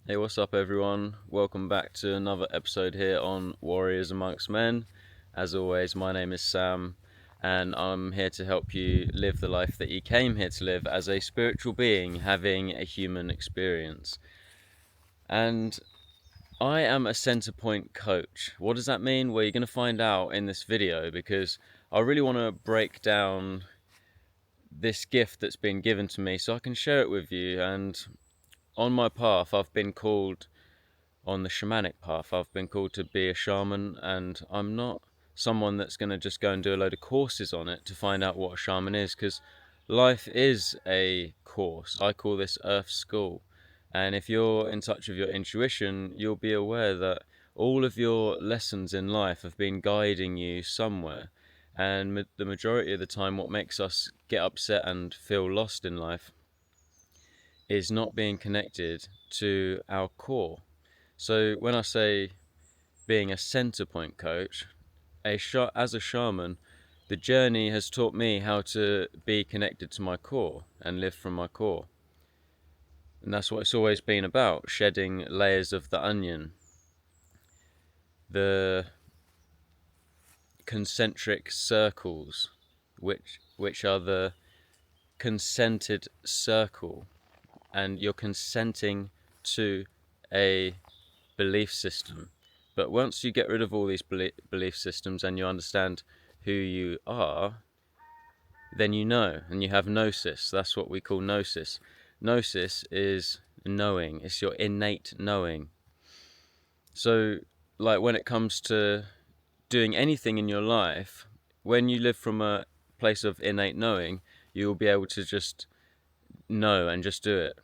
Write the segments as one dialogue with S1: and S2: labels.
S1: Hey, what's up, everyone? Welcome back to another episode here on Warriors Amongst Men. As always, my name is Sam, and I'm here to help you live the life that you came here to live as a spiritual being having a human experience. And I am a center point coach. What does that mean? Well, you're going to find out in this video because I really want to break down this gift that's been given to me so I can share it with you. And on my path, I've been called on the shamanic path. I've been called to be a shaman, and I'm not someone that's going to just go and do a load of courses on it to find out what a shaman is, because life is a course. I call this Earth School. And if you're in touch with your intuition, you'll be aware that all of your lessons in life have been guiding you somewhere. And the majority of the time, what makes us get upset and feel lost in life is not being connected to our core. So when I say being a center point coach, as a shaman, the journey has taught me how to be connected to my core and live from my core. And that's what it's always been about, shedding layers of the onion, the concentric circles, which are the consented circle, and you're consenting to a belief system. But once you get rid of all these belief systems and you understand who you are, then you know, and you have gnosis. That's what we call gnosis. Gnosis is knowing, it's your innate knowing. So, like when it comes to doing anything in your life, when you live from a place of innate knowing, you'll be able to just know and just do it,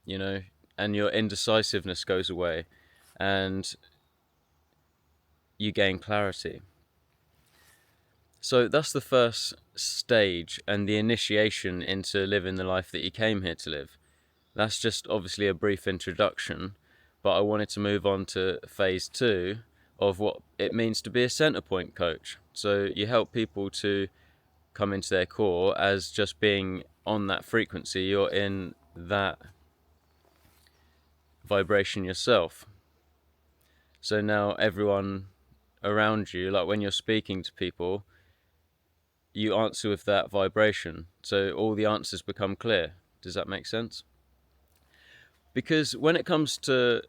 S1: you know, and your indecisiveness goes away and you gain clarity. So that's the first stage and the initiation into living the life that you came here to live. That's just obviously a brief introduction, but I wanted to move on to phase two of what it means to be a center point coach. So you help people to come into their core as just being on that frequency. You're in that vibration yourself. So now everyone around you, like when you're speaking to people, you answer with that vibration. So all the answers become clear. Does that make sense? Because when it comes to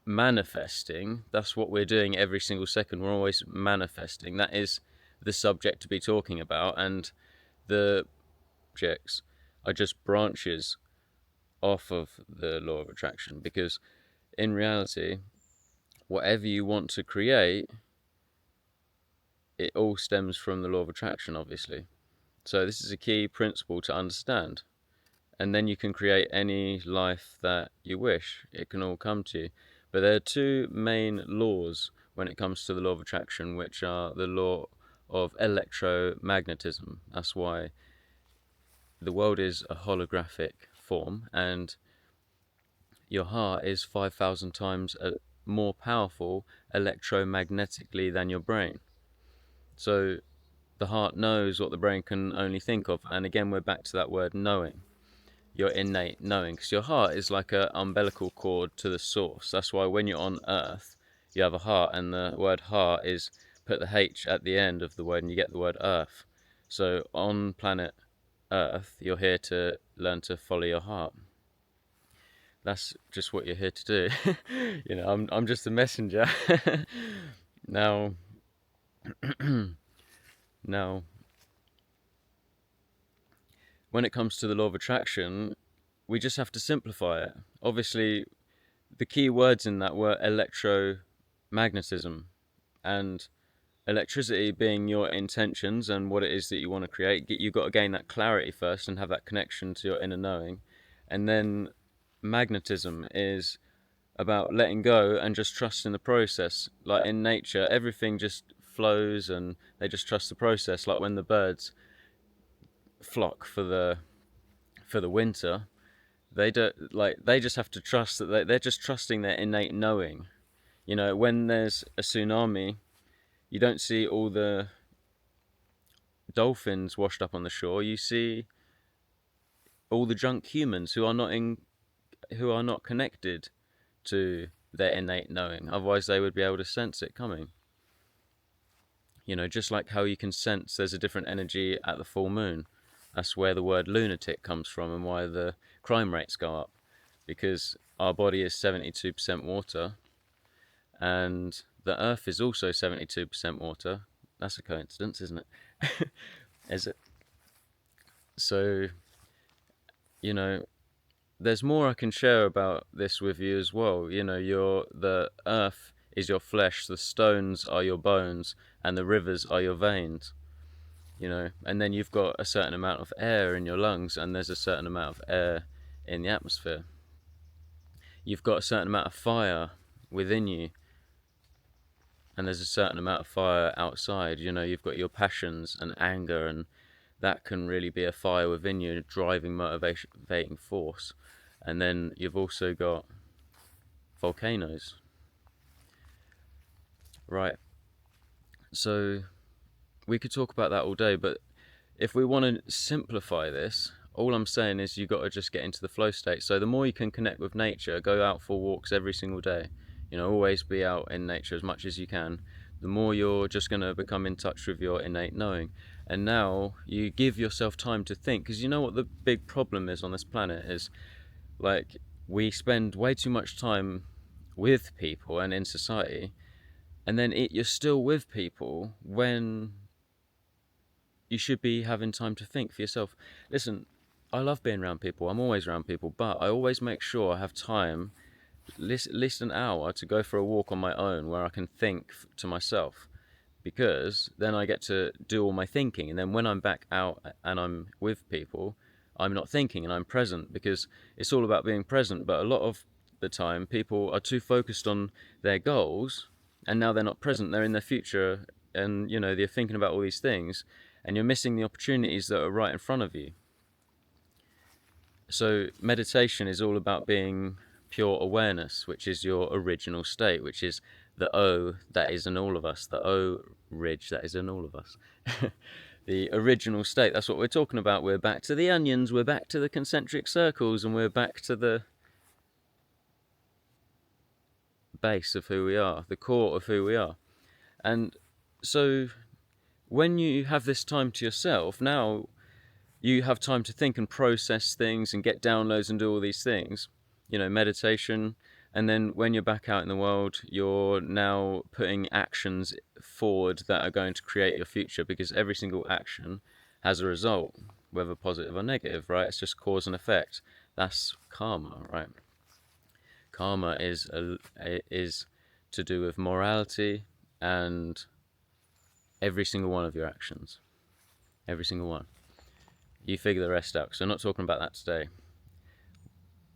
S1: manifesting, that's what we're doing every single second. We're always manifesting. That is the subject to be talking about. And the objects are just branches off of the law of attraction. Because in reality, whatever you want to create, it all stems from the law of attraction, obviously. So this is a key principle to understand. And then you can create any life that you wish. It can all come to you. But there are two main laws when it comes to the law of attraction, which are the law of electromagnetism. That's why the world is a holographic form, and your heart is 5,000 times more powerful electromagnetically than your brain. So the heart knows what the brain can only think of. And again, we're back to that word knowing. Your innate knowing, because your heart is like an umbilical cord to the source. That's why when you're on earth you have a heart, and the word heart is put the H at the end of the word and you get the word earth. So on planet earth you're here to learn to follow your heart. That's just what you're here to do. I'm just a messenger. now now when it comes to the law of attraction, we just have to simplify it. Obviously, the key words in that were electromagnetism, and electricity being your intentions and what it is that you want to create. You've got to gain that clarity first and have that connection to your inner knowing. And then magnetism is about letting go and just trusting the process. Like in nature, everything just flows and they just trust the process. Like when the birds flock for the winter, they just have to trust that they're just trusting their innate knowing. When there's a tsunami, you don't see all the dolphins washed up on the shore. You see all the drunk humans who are not connected to their innate knowing. Otherwise they would be able to sense it coming. Just like how you can sense there's a different energy at the full moon. That's where the word lunatic comes from, and why the crime rates go up, because our body is 72% water, and the earth is also 72% water. That's a coincidence, isn't it? Is it? So, there's more I can share about this with you as well. The earth is your flesh, the stones are your bones, and the rivers are your veins. And then you've got a certain amount of air in your lungs, and there's a certain amount of air in the atmosphere. You've got a certain amount of fire within you, and there's a certain amount of fire outside. You've got your passions and anger, and that can really be a fire within you, a driving, motivating force. And then you've also got volcanoes. Right. So we could talk about that all day, but if we want to simplify this, all I'm saying is you got to just get into the flow state. So the more you can connect with nature, go out for walks every single day, always be out in nature as much as you can, the more you're just going to become in touch with your innate knowing. And now you give yourself time to think, because you know what the big problem is on this planet is, like, we spend way too much time with people and in society, and then you're still with people when you should be having time to think for yourself. Listen, I love being around people. I'm always around people, but I always make sure I have time, at least an hour, to go for a walk on my own where I can think to myself, because then I get to do all my thinking. And then when I'm back out and I'm with people, I'm not thinking and I'm present, because it's all about being present. But a lot of the time people are too focused on their goals, and now they're not present, they're in their future, and they're thinking about all these things, and you're missing the opportunities that are right in front of you. So meditation is all about being pure awareness, which is your original state, which is the O that is in all of us, the O ridge that is in all of us. The original state, that's what we're talking about. We're back to the onions, we're back to the concentric circles, and we're back to the base of who we are, the core of who we are. And so when you have this time to yourself, now you have time to think and process things and get downloads and do all these things, meditation. And then when you're back out in the world, you're now putting actions forward that are going to create your future, because every single action has a result, whether positive or negative, right? It's just cause and effect. That's karma, right? Karma is to do with morality and every single one of your actions. Every single one. You figure the rest out, because I'm not talking about that today.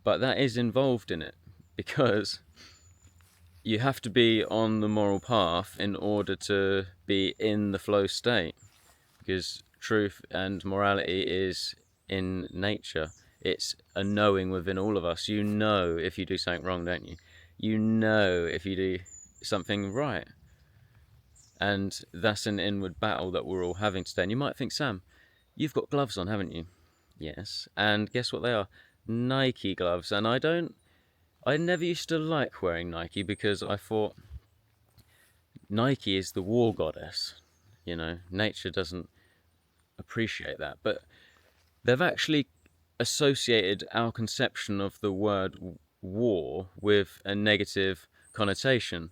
S1: But that is involved in it, because you have to be on the moral path in order to be in the flow state, because truth and morality is in nature. It's a knowing within all of us. You know if you do something wrong, don't you? You know if you do something right. And that's an inward battle that we're all having today. And you might think, Sam, you've got gloves on, haven't you? Yes. And guess what they are? Nike gloves. And I never used to like wearing Nike, because I thought Nike is the war goddess. Nature doesn't appreciate that. But they've actually associated our conception of the word war with a negative connotation,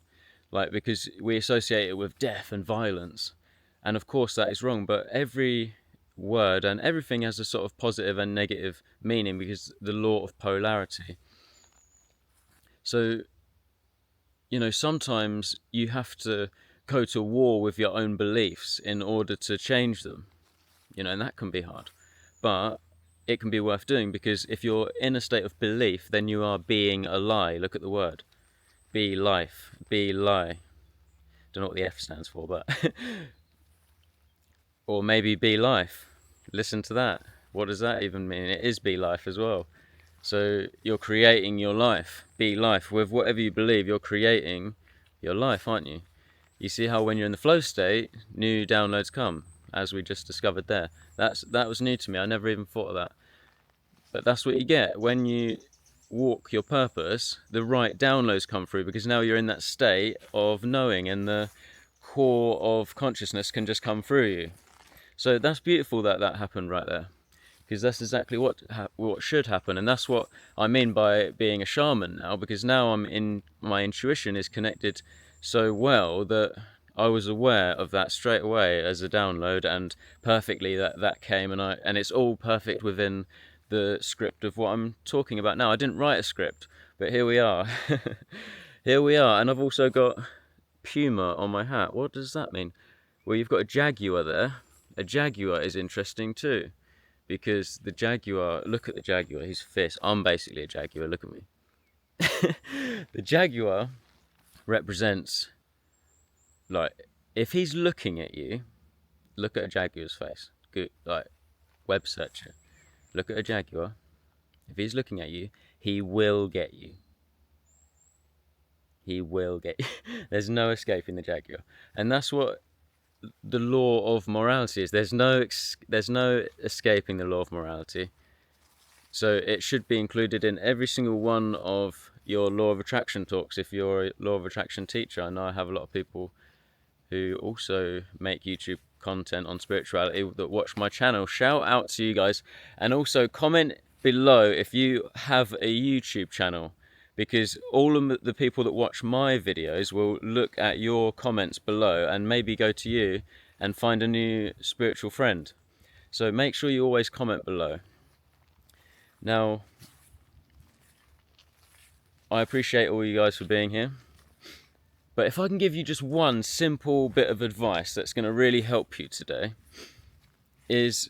S1: because we associate it with death and violence. And of course that is wrong, but every word and everything has a sort of positive and negative meaning, because the law of polarity. So sometimes you have to go to war with your own beliefs in order to change them, and that can be hard, but it can be worth doing, because if you're in a state of belief, then you are being a lie. Look at the word. Be life. Be lie. Don't know what the F stands for, but or maybe be life. Listen to that. What does that even mean? It is be life as well. So you're creating your life. Be life. With whatever you believe, you're creating your life, aren't you? You see how when you're in the flow state, new downloads come, as we just discovered there. That was new to me. I never even thought of that. But that's what you get when you walk your purpose, the right downloads come through, because now you're in that state of knowing, and the core of consciousness can just come through you. So that's beautiful that that happened right there, because that's exactly what should happen. And that's what I mean by being a shaman now, because now my intuition is connected so well that I was aware of that straight away as a download, and perfectly that came, and it's all perfect within the script of what I'm talking about now. I didn't write a script, but here we are. Here we are. And I've also got Puma on my hat. What does that mean? Well, you've got a jaguar there. A jaguar is interesting too, because the jaguar, look at the jaguar, he's fierce. I'm basically a jaguar, look at me. The jaguar represents, like, if he's looking at you, look at a jaguar's face. Good, like, web search it. Look at a jaguar. If he's looking at you, he will get you. He will get you. There's no escaping the jaguar. And that's what the law of morality is. There's no escaping the law of morality. So it should be included in every single one of your law of attraction talks if you're a law of attraction teacher. I know I have a lot of people who also make YouTube content on spirituality that watch my channel. Shout out to you guys, and also comment below if you have a YouTube channel, because all of the people that watch my videos will look at your comments below and maybe go to you and find a new spiritual friend. So make sure you always comment below. Now, I appreciate all you guys for being here, but if I can give you just one simple bit of advice that's going to really help you today, is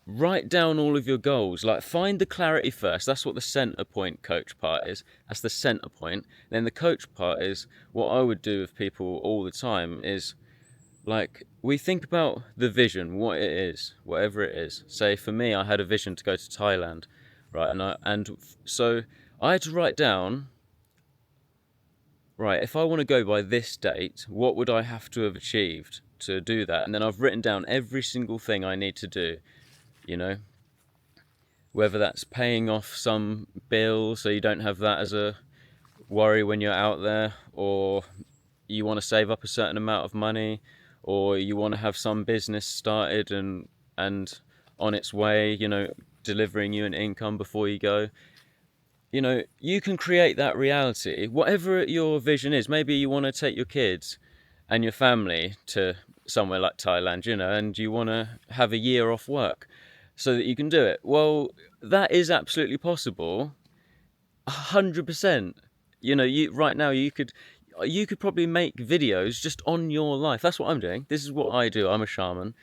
S1: write down all of your goals. Like, find the clarity first. That's what the center point coach part is. That's the center point. Then the coach part is what I would do with people all the time is, like, we think about the vision, what it is, whatever it is. Say for me, I had a vision to go to Thailand, right? So I had to write down, right, if I want to go by this date, what would I have to have achieved to do that? And then I've written down every single thing I need to do, you know, whether that's paying off some bill so you don't have that as a worry when you're out there, or you want to save up a certain amount of money, or you want to have some business started and on its way, you know, delivering you an income before you go. You know, you can create that reality, whatever your vision is. Maybe you want to take your kids and your family to somewhere like Thailand, you know, and you want to have a year off work so that you can do it. Well, that is absolutely possible, 100%. You know, right now you could probably make videos just on your life. That's what I'm doing. This is what I do. I'm a shaman.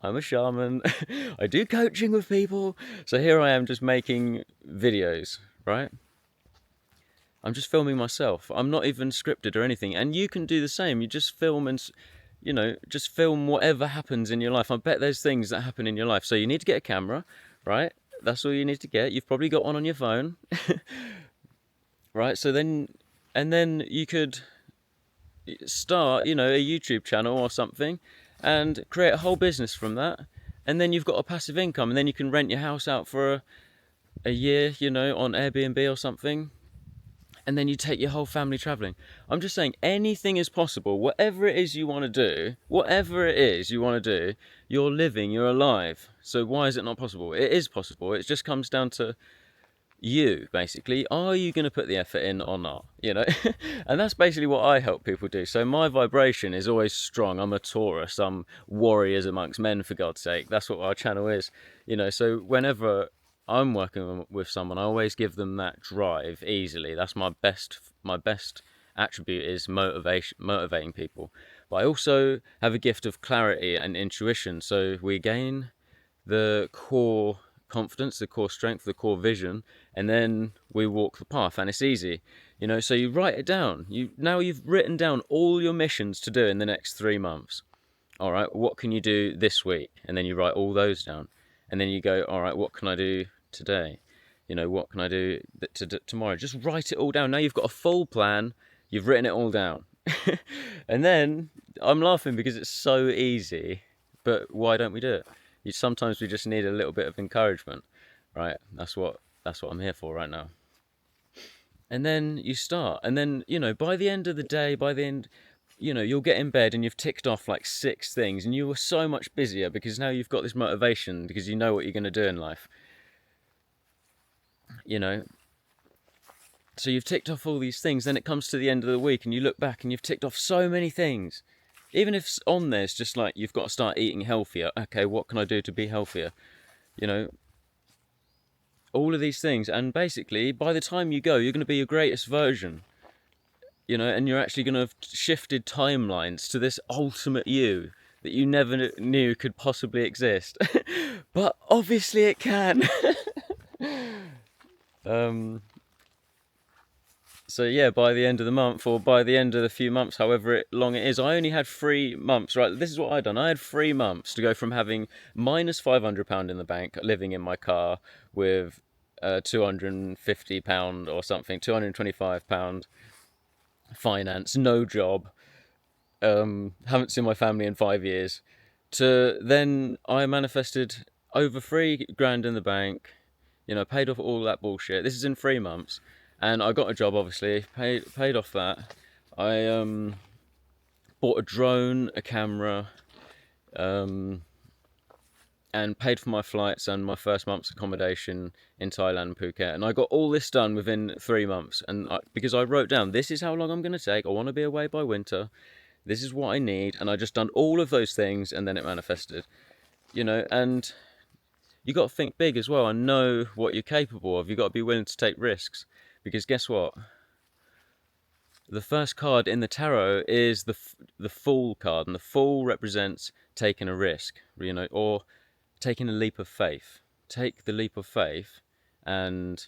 S1: I do coaching with people. So here I am just making videos, right? I'm just filming myself. I'm not even scripted or anything. And you can do the same. You just film and, you know, just film whatever happens in your life. I bet there's things that happen in your life. So you need to get a camera, right? That's all you need to get. You've probably got one on your phone, right? So then, and then you could start, you know, a YouTube channel or something and create a whole business from that. And then you've got a passive income, and then you can rent your house out for a year, you know, on Airbnb or something. And then you take your whole family traveling. I'm just saying, anything is possible. Whatever it is you want to do, you're living, you're alive. So why is it not possible? It is possible. It just comes down to you, basically. Are you going to put the effort in or not, you know? And that's basically what I help people do. So my vibration is always strong. I'm a Taurus. I'm warriors amongst men, for God's sake. That's what our channel is, you know. So whenever I'm working with someone, I always give them that drive easily. That's my best attribute, is motivating people. But I also have a gift of clarity and intuition. So we gain the core confidence, the core strength, the core vision, and then we walk the path, and it's easy, you know. So you write it down. Now you've written down all your missions to do in the next 3 months. All right, what can you do this week? And then you write all those down, and then you go, all right, what can I do today? You know, what can I do tomorrow? Just write it all down. Now you've got a full plan. You've written it all down. And then I'm laughing because it's so easy, but why don't we do it? Sometimes we just need a little bit of encouragement, right? That's what I'm here for right now. And then you start, and then, you know, by the end of the day, by the end, you know, you'll get in bed and you've ticked off like 6 things, and you were so much busier because now you've got this motivation because you know what you're going to do in life, you know. So you've ticked off all these things, then it comes to the end of the week and you look back and you've ticked off so many things. Even if on there it's just like, you've got to start eating healthier. Okay, what can I do to be healthier? You know, all of these things. And basically, by the time you go, you're going to be your greatest version. You know, and you're actually going to have shifted timelines to this ultimate you that you never knew could possibly exist. But obviously it can. So yeah, by the end of the month, or by the end of the few months, however long it is, I only had 3 months, right? This is what I'd done. I had 3 months to go from having minus £500 in the bank, living in my car with £250 or something, £225 finance, no job, haven't seen my family in 5 years, to then I manifested over 3 grand in the bank, you know, paid off all that bullshit. This is in 3 months. And I got a job, obviously, paid off that. I bought a drone, a camera, and paid for my flights and my first month's accommodation in Thailand and Phuket. And I got all this done within 3 months. And because I wrote down, this is how long I'm going to take. I want to be away by winter. This is what I need. And I just done all of those things, and then it manifested. You know, and you got to think big as well and know what you're capable of. You got to be willing to take risks. Because guess what? The first card in the tarot is the Fool card, and the Fool represents taking a risk, you know, or taking a leap of faith. Take the leap of faith, and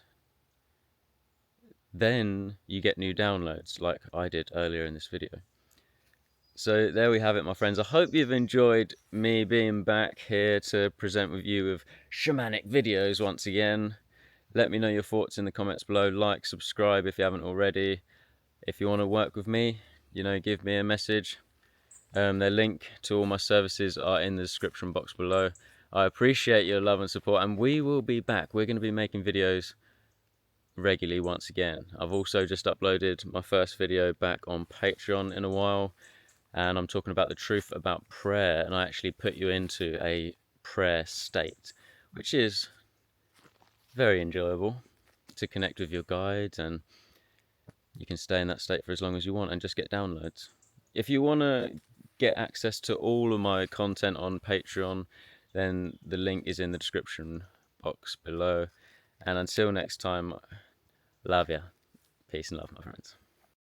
S1: then you get new downloads, like I did earlier in this video. So there we have it, my friends. I hope you've enjoyed me being back here to present with you with shamanic videos once again. Let me know your thoughts in the comments below. Like, subscribe if you haven't already. If you want to work with me, you know, give me a message. The link to all my services are in the description box below. I appreciate your love and support, and we will be back. We're going to be making videos regularly once again. I've also just uploaded my first video back on Patreon in a while, and I'm talking about the truth about prayer, and I actually put you into a prayer state, which is very enjoyable to connect with your guides, and you can stay in that state for as long as you want and just get downloads. If you want to get access to all of my content on Patreon, then the link is in the description box below. And until next time, love ya. Peace and love, my friends.